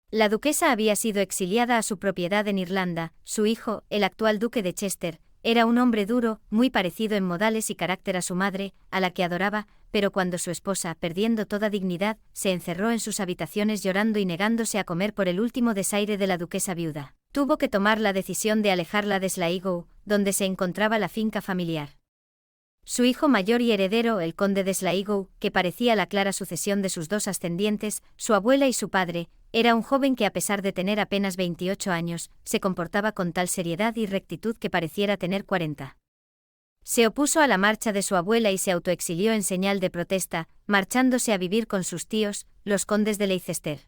La duquesa había sido exiliada a su propiedad en Irlanda. Su hijo, el actual duque de Chester, era un hombre duro, muy parecido en modales y carácter a su madre, a la que adoraba, pero cuando su esposa, perdiendo toda dignidad, se encerró en sus habitaciones llorando y negándose a comer por el último desaire de la duquesa viuda, tuvo que tomar la decisión de alejarla de Sligo, donde se encontraba la finca familiar. Su hijo mayor y heredero, el conde de Sligo, que parecía la clara sucesión de sus dos ascendientes, su abuela y su padre, era un joven que a pesar de tener apenas 28 años, se comportaba con tal seriedad y rectitud que pareciera tener 40. Se opuso a la marcha de su abuela y se autoexilió en señal de protesta, marchándose a vivir con sus tíos, los condes de Leicester.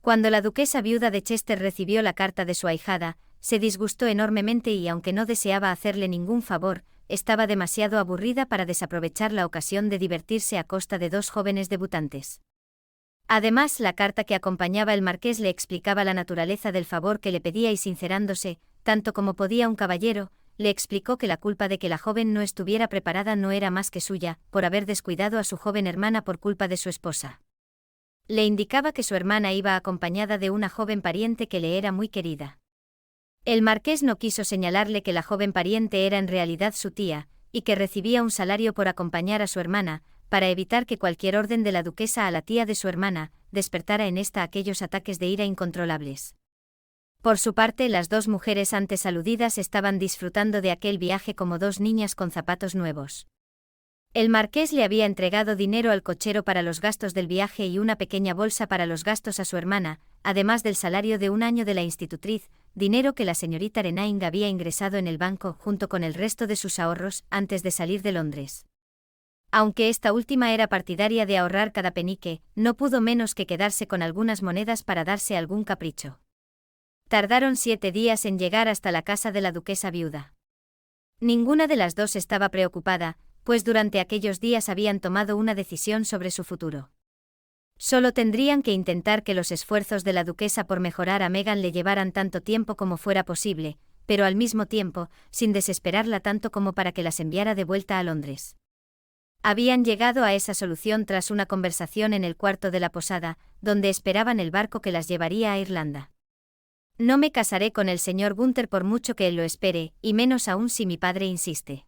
Cuando la duquesa viuda de Chester recibió la carta de su ahijada, se disgustó enormemente y aunque no deseaba hacerle ningún favor, estaba demasiado aburrida para desaprovechar la ocasión de divertirse a costa de dos jóvenes debutantes. Además, la carta que acompañaba el marqués le explicaba la naturaleza del favor que le pedía y sincerándose, tanto como podía un caballero, le explicó que la culpa de que la joven no estuviera preparada no era más que suya, por haber descuidado a su joven hermana por culpa de su esposa. Le indicaba que su hermana iba acompañada de una joven pariente que le era muy querida. El marqués no quiso señalarle que la joven pariente era en realidad su tía, y que recibía un salario por acompañar a su hermana, para evitar que cualquier orden de la duquesa a la tía de su hermana despertara en ésta aquellos ataques de ira incontrolables. Por su parte, las dos mujeres antes aludidas estaban disfrutando de aquel viaje como dos niñas con zapatos nuevos. El marqués le había entregado dinero al cochero para los gastos del viaje y una pequeña bolsa para los gastos a su hermana, además del salario de un año de la institutriz, dinero que la señorita Renaing había ingresado en el banco junto con el resto de sus ahorros antes de salir de Londres. Aunque esta última era partidaria de ahorrar cada penique, no pudo menos que quedarse con algunas monedas para darse algún capricho. Tardaron 7 días en llegar hasta la casa de la duquesa viuda. Ninguna de las dos estaba preocupada, pues durante aquellos días habían tomado una decisión sobre su futuro. Solo tendrían que intentar que los esfuerzos de la duquesa por mejorar a Meghan le llevaran tanto tiempo como fuera posible, pero al mismo tiempo, sin desesperarla tanto como para que las enviara de vuelta a Londres. Habían llegado a esa solución tras una conversación en el cuarto de la posada, donde esperaban el barco que las llevaría a Irlanda. No me casaré con el señor Gunther por mucho que él lo espere, y menos aún si mi padre insiste.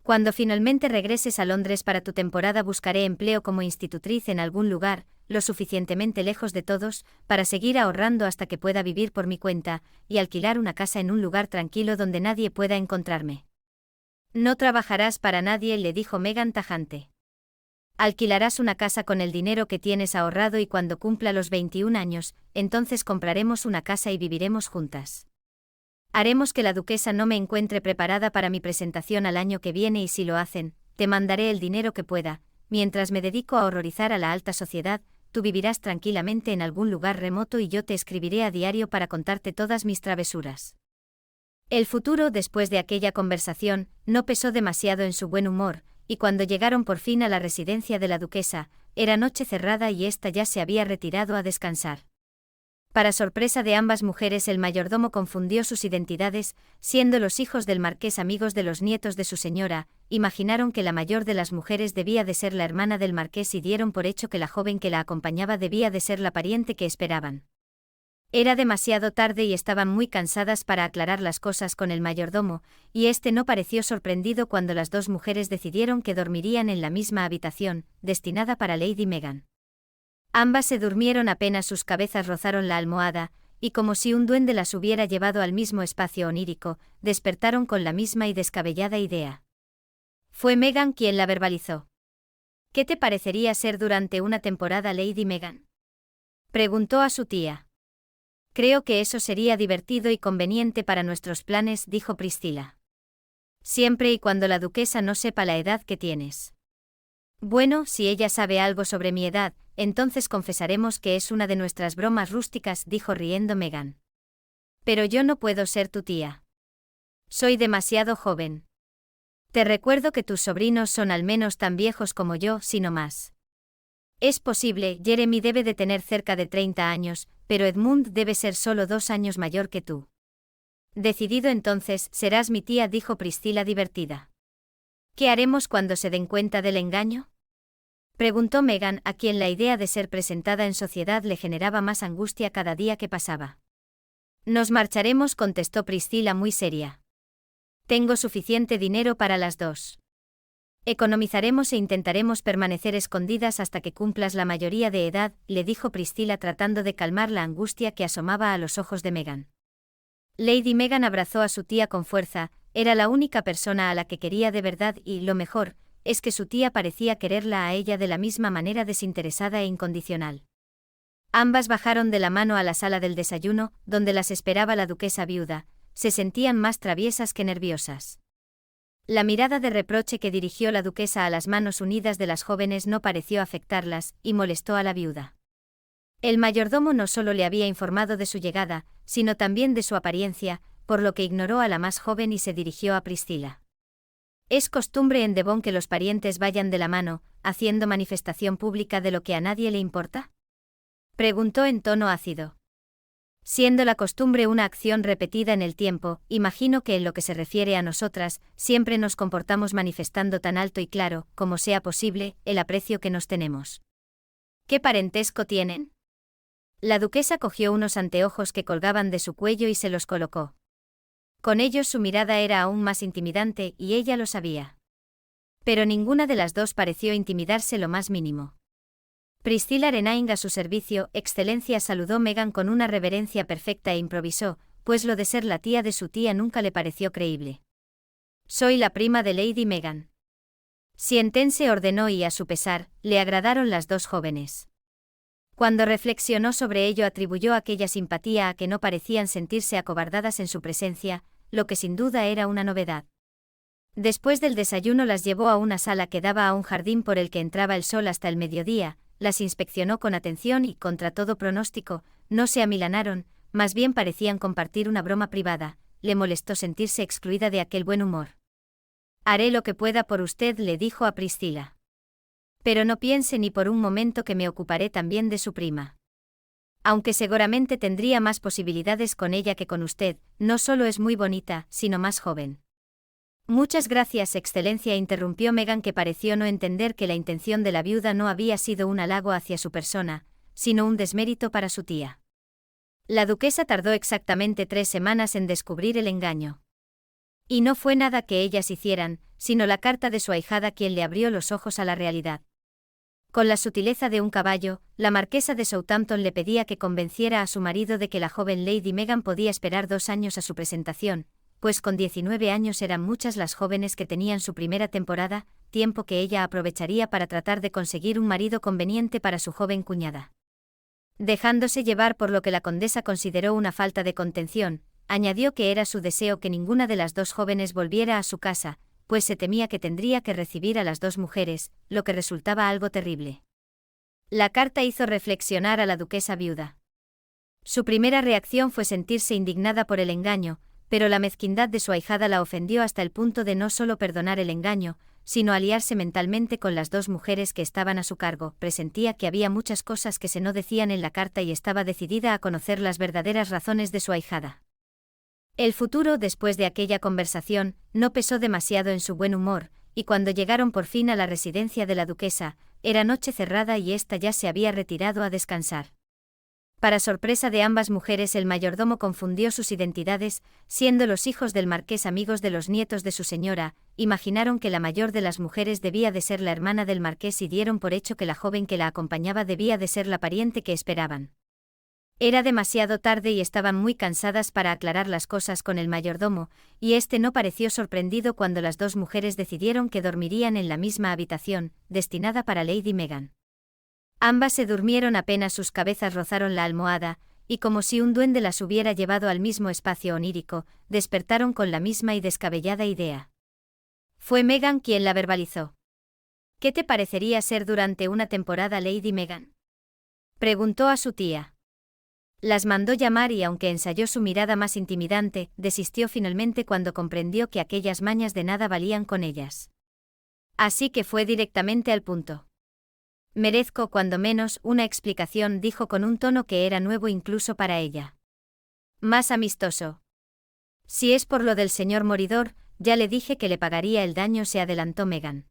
Cuando finalmente regreses a Londres para tu temporada buscaré empleo como institutriz en algún lugar, lo suficientemente lejos de todos, para seguir ahorrando hasta que pueda vivir por mi cuenta, y alquilar una casa en un lugar tranquilo donde nadie pueda encontrarme. No trabajarás para nadie, le dijo Meghan tajante. Alquilarás una casa con el dinero que tienes ahorrado y cuando cumpla los 21 años, entonces compraremos una casa y viviremos juntas. Haremos que la duquesa no me encuentre preparada para mi presentación al año que viene y si lo hacen, te mandaré el dinero que pueda, mientras me dedico a horrorizar a la alta sociedad, tú vivirás tranquilamente en algún lugar remoto y yo te escribiré a diario para contarte todas mis travesuras. El futuro, después de aquella conversación, no pesó demasiado en su buen humor, y cuando llegaron por fin a la residencia de la duquesa, era noche cerrada y ésta ya se había retirado a descansar. Para sorpresa de ambas mujeres, el mayordomo confundió sus identidades, siendo los hijos del marqués amigos de los nietos de su señora, imaginaron que la mayor de las mujeres debía de ser la hermana del marqués y dieron por hecho que la joven que la acompañaba debía de ser la pariente que esperaban. Era demasiado tarde y estaban muy cansadas para aclarar las cosas con el mayordomo, y éste no pareció sorprendido cuando las dos mujeres decidieron que dormirían en la misma habitación, destinada para Lady Meghan. Ambas se durmieron apenas sus cabezas rozaron la almohada, y como si un duende las hubiera llevado al mismo espacio onírico, despertaron con la misma y descabellada idea. Fue Meghan quien la verbalizó. ¿Qué te parecería ser durante una temporada Lady Meghan?, preguntó a su tía. Creo que eso sería divertido y conveniente para nuestros planes, dijo Priscilla. Siempre y cuando la duquesa no sepa la edad que tienes. Bueno, si ella sabe algo sobre mi edad, entonces confesaremos que es una de nuestras bromas rústicas, dijo riendo Meghan. Pero yo no puedo ser tu tía. Soy demasiado joven. Te recuerdo que tus sobrinos son al menos tan viejos como yo, si no más. Es posible, Jeremy debe de tener cerca de 30 años, pero Edmund debe ser solo 2 años mayor que tú. Decidido entonces, serás mi tía, dijo Priscilla divertida. ¿Qué haremos cuando se den cuenta del engaño? Preguntó Meghan, a quien la idea de ser presentada en sociedad le generaba más angustia cada día que pasaba. Nos marcharemos, contestó Priscilla muy seria. Tengo suficiente dinero para las dos. Economizaremos e intentaremos permanecer escondidas hasta que cumplas la mayoría de edad, le dijo Priscilla tratando de calmar la angustia que asomaba a los ojos de Meghan. Lady Meghan abrazó a su tía con fuerza, era la única persona a la que quería de verdad y, lo mejor, es que su tía parecía quererla a ella de la misma manera desinteresada e incondicional. Ambas bajaron de la mano a la sala del desayuno, donde las esperaba la duquesa viuda, se sentían más traviesas que nerviosas. La mirada de reproche que dirigió la duquesa a las manos unidas de las jóvenes no pareció afectarlas, y molestó a la viuda. El mayordomo no solo le había informado de su llegada, sino también de su apariencia, por lo que ignoró a la más joven y se dirigió a Priscilla. ¿Es costumbre en Devon que los parientes vayan de la mano, haciendo manifestación pública de lo que a nadie le importa?, preguntó en tono ácido. Siendo la costumbre una acción repetida en el tiempo, imagino que en lo que se refiere a nosotras, siempre nos comportamos manifestando tan alto y claro, como sea posible, el aprecio que nos tenemos. ¿Qué parentesco tienen? La duquesa cogió unos anteojos que colgaban de su cuello y se los colocó. Con ellos su mirada era aún más intimidante, y ella lo sabía. Pero ninguna de las dos pareció intimidarse lo más mínimo. Priscilla Renning a su servicio, Excelencia, saludó Meghan con una reverencia perfecta e improvisó, pues lo de ser la tía de su tía nunca le pareció creíble. Soy la prima de Lady Meghan. Siéntense, ordenó y a su pesar, le agradaron las dos jóvenes. Cuando reflexionó sobre ello atribuyó aquella simpatía a que no parecían sentirse acobardadas en su presencia, lo que sin duda era una novedad. Después del desayuno las llevó a una sala que daba a un jardín por el que entraba el sol hasta el mediodía, las inspeccionó con atención y, contra todo pronóstico, no se amilanaron, más bien parecían compartir una broma privada, le molestó sentirse excluida de aquel buen humor. Haré lo que pueda por usted, le dijo a Priscilla. Pero no piense ni por un momento que me ocuparé también de su prima. Aunque seguramente tendría más posibilidades con ella que con usted, no solo es muy bonita, sino más joven. Muchas gracias, Excelencia, interrumpió Meghan, que pareció no entender que la intención de la viuda no había sido un halago hacia su persona, sino un desmérito para su tía. La duquesa tardó exactamente 3 semanas en descubrir el engaño. Y no fue nada que ellas hicieran, sino la carta de su ahijada quien le abrió los ojos a la realidad. Con la sutileza de un caballo, la marquesa de Southampton le pedía que convenciera a su marido de que la joven Lady Meghan podía esperar 2 años a su presentación, pues con 19 años eran muchas las jóvenes que tenían su primera temporada, tiempo que ella aprovecharía para tratar de conseguir un marido conveniente para su joven cuñada. Dejándose llevar por lo que la condesa consideró una falta de contención, añadió que era su deseo que ninguna de las dos jóvenes volviera a su casa, pues se temía que tendría que recibir a las dos mujeres, lo que resultaba algo terrible. La carta hizo reflexionar a la duquesa viuda. Su primera reacción fue sentirse indignada por el engaño, pero la mezquindad de su ahijada la ofendió hasta el punto de no solo perdonar el engaño, sino aliarse mentalmente con las dos mujeres que estaban a su cargo. Presentía que había muchas cosas que se no decían en la carta y estaba decidida a conocer las verdaderas razones de su ahijada. El futuro, después de aquella conversación, no pesó demasiado en su buen humor, y cuando llegaron por fin a la residencia de la duquesa, era noche cerrada y ésta ya se había retirado a descansar. Para sorpresa de ambas mujeres, el mayordomo confundió sus identidades, siendo los hijos del marqués amigos de los nietos de su señora, imaginaron que la mayor de las mujeres debía de ser la hermana del marqués y dieron por hecho que la joven que la acompañaba debía de ser la pariente que esperaban. Era demasiado tarde y estaban muy cansadas para aclarar las cosas con el mayordomo, y este no pareció sorprendido cuando las dos mujeres decidieron que dormirían en la misma habitación, destinada para Lady Meghan. Ambas se durmieron apenas sus cabezas rozaron la almohada, y como si un duende las hubiera llevado al mismo espacio onírico, despertaron con la misma y descabellada idea. Fue Meghan quien la verbalizó. ¿Qué te parecería ser durante una temporada Lady Meghan?, preguntó a su tía. Las mandó llamar y aunque ensayó su mirada más intimidante, desistió finalmente cuando comprendió que aquellas mañas de nada valían con ellas. Así que fue directamente al punto. Merezco cuando menos una explicación, dijo con un tono que era nuevo incluso para ella. Más amistoso. Si es por lo del señor moridor, ya le dije que le pagaría el daño, se adelantó Meghan.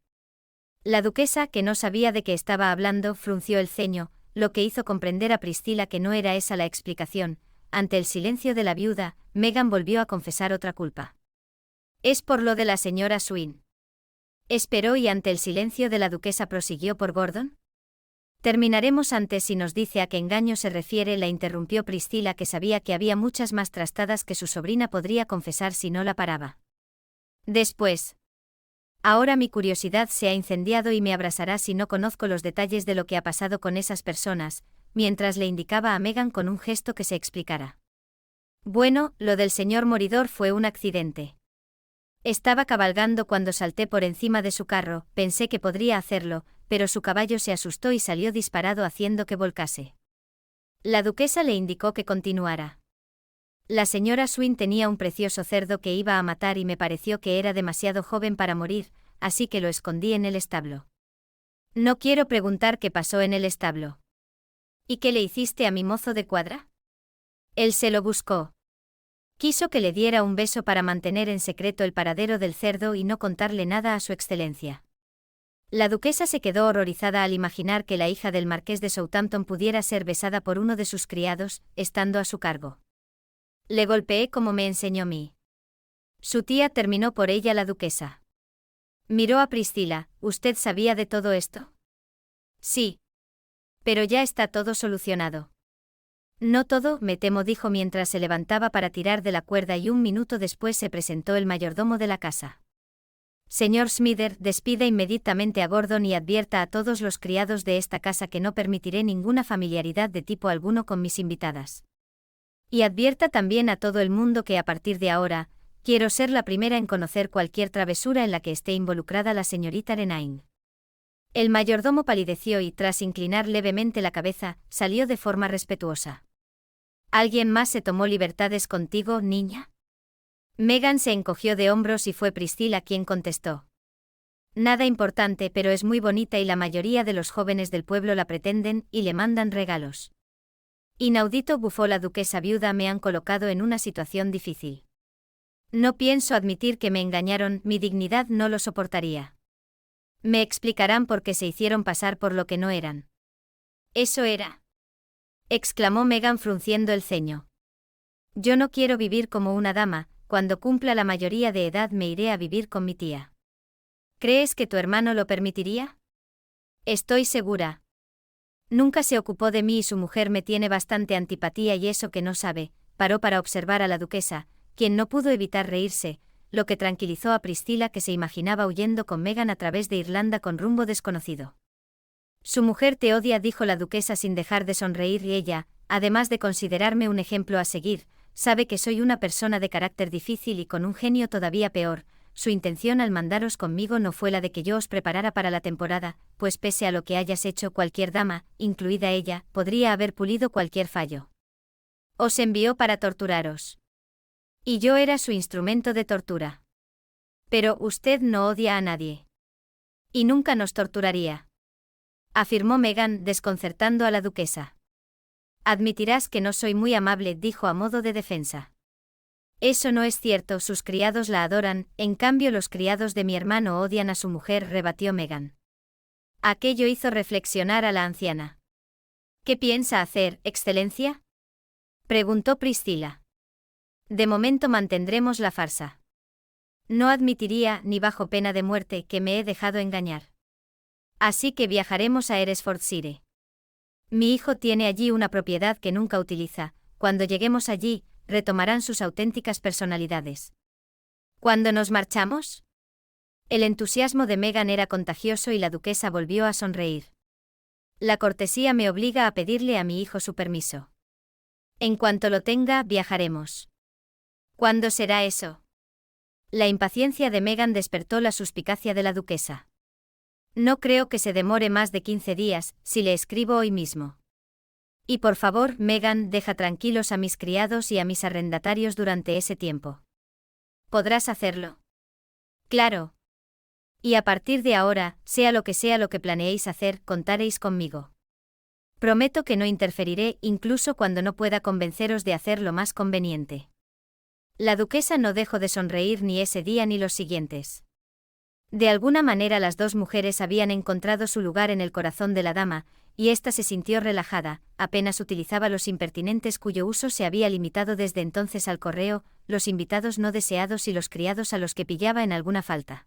La duquesa, que no sabía de qué estaba hablando, frunció el ceño, lo que hizo comprender a Priscilla que no era esa la explicación. Ante el silencio de la viuda, Meghan volvió a confesar otra culpa. «Es por lo de la señora Swin». Esperó y ante el silencio de la duquesa prosiguió por Gordon. «Terminaremos antes si nos dice a qué engaño se refiere», la interrumpió Priscilla, que sabía que había muchas más trastadas que su sobrina podría confesar si no la paraba. «Después. Ahora mi curiosidad se ha incendiado y me abrasará si no conozco los detalles de lo que ha pasado con esas personas», mientras le indicaba a Meghan con un gesto que se explicara. «Bueno, lo del señor moridor fue un accidente. Estaba cabalgando cuando salté por encima de su carro, pensé que podría hacerlo, pero su caballo se asustó y salió disparado haciendo que volcase». La duquesa le indicó que continuara. «La señora Swin tenía un precioso cerdo que iba a matar y me pareció que era demasiado joven para morir, así que lo escondí en el establo. No quiero preguntar qué pasó en el establo». «¿Y qué le hiciste a mi mozo de cuadra?» «Él se lo buscó. Quiso que le diera un beso para mantener en secreto el paradero del cerdo y no contarle nada a su excelencia». La duquesa se quedó horrorizada al imaginar que la hija del marqués de Southampton pudiera ser besada por uno de sus criados, estando a su cargo. «Le golpeé como me enseñó mi». Su tía terminó por ella la duquesa. Miró a Priscilla. «¿Usted sabía de todo esto?» «Sí. Pero ya está todo solucionado». «No todo, me temo», dijo mientras se levantaba para tirar de la cuerda, y un minuto después se presentó el mayordomo de la casa. «Señor Smither, despida inmediatamente a Gordon y advierta a todos los criados de esta casa que no permitiré ninguna familiaridad de tipo alguno con mis invitadas. Y advierta también a todo el mundo que a partir de ahora, quiero ser la primera en conocer cualquier travesura en la que esté involucrada la señorita Renain». El mayordomo palideció y, tras inclinar levemente la cabeza, salió de forma respetuosa. «¿Alguien más se tomó libertades contigo, niña?» Meghan se encogió de hombros y fue Priscilla quien contestó. «Nada importante, pero es muy bonita y la mayoría de los jóvenes del pueblo la pretenden y le mandan regalos». «Inaudito», bufó la duquesa viuda, «me han colocado en una situación difícil. No pienso admitir que me engañaron, mi dignidad no lo soportaría. Me explicarán por qué se hicieron pasar por lo que no eran». «¿Eso era?», exclamó Meghan frunciendo el ceño. «Yo no quiero vivir como una dama, cuando cumpla la mayoría de edad me iré a vivir con mi tía». «¿Crees que tu hermano lo permitiría?». «Estoy segura. Nunca se ocupó de mí y su mujer me tiene bastante antipatía y eso que no sabe». Paró para observar a la duquesa, quien no pudo evitar reírse, lo que tranquilizó a Priscilla, que se imaginaba huyendo con Meghan a través de Irlanda con rumbo desconocido. «Su mujer te odia», dijo la duquesa sin dejar de sonreír, «y ella, además de considerarme un ejemplo a seguir, sabe que soy una persona de carácter difícil y con un genio todavía peor. Su intención al mandaros conmigo no fue la de que yo os preparara para la temporada, pues pese a lo que hayas hecho, cualquier dama, incluida ella, podría haber pulido cualquier fallo. Os envió para torturaros. Y yo era su instrumento de tortura. Pero usted no odia a nadie. Y nunca nos torturaría», afirmó Meghan, desconcertando a la duquesa. «Admitirás que no soy muy amable», dijo a modo de defensa. «Eso no es cierto, sus criados la adoran, en cambio los criados de mi hermano odian a su mujer», rebatió Meghan. Aquello hizo reflexionar a la anciana. «¿Qué piensa hacer, excelencia?», preguntó Priscilla. «De momento mantendremos la farsa. No admitiría, ni bajo pena de muerte, que me he dejado engañar. Así que viajaremos a Eresfordshire. Mi hijo tiene allí una propiedad que nunca utiliza. Cuando lleguemos allí, retomarán sus auténticas personalidades». «¿Cuándo nos marchamos?». El entusiasmo de Meghan era contagioso y la duquesa volvió a sonreír. «La cortesía me obliga a pedirle a mi hijo su permiso. En cuanto lo tenga, viajaremos». «¿Cuándo será eso?». La impaciencia de Meghan despertó la suspicacia de la duquesa. «No creo que se demore más de 15 días, si le escribo hoy mismo. Y por favor, Meghan, deja tranquilos a mis criados y a mis arrendatarios durante ese tiempo». «¿Podrás hacerlo?». «Claro. Y a partir de ahora, sea lo que planeéis hacer, contaréis conmigo. Prometo que no interferiré, incluso cuando no pueda convenceros de hacer lo más conveniente». La duquesa no dejó de sonreír ni ese día ni los siguientes. De alguna manera las dos mujeres habían encontrado su lugar en el corazón de la dama, y ésta se sintió relajada, apenas utilizaba los impertinentes cuyo uso se había limitado desde entonces al correo, los invitados no deseados y los criados a los que pillaba en alguna falta.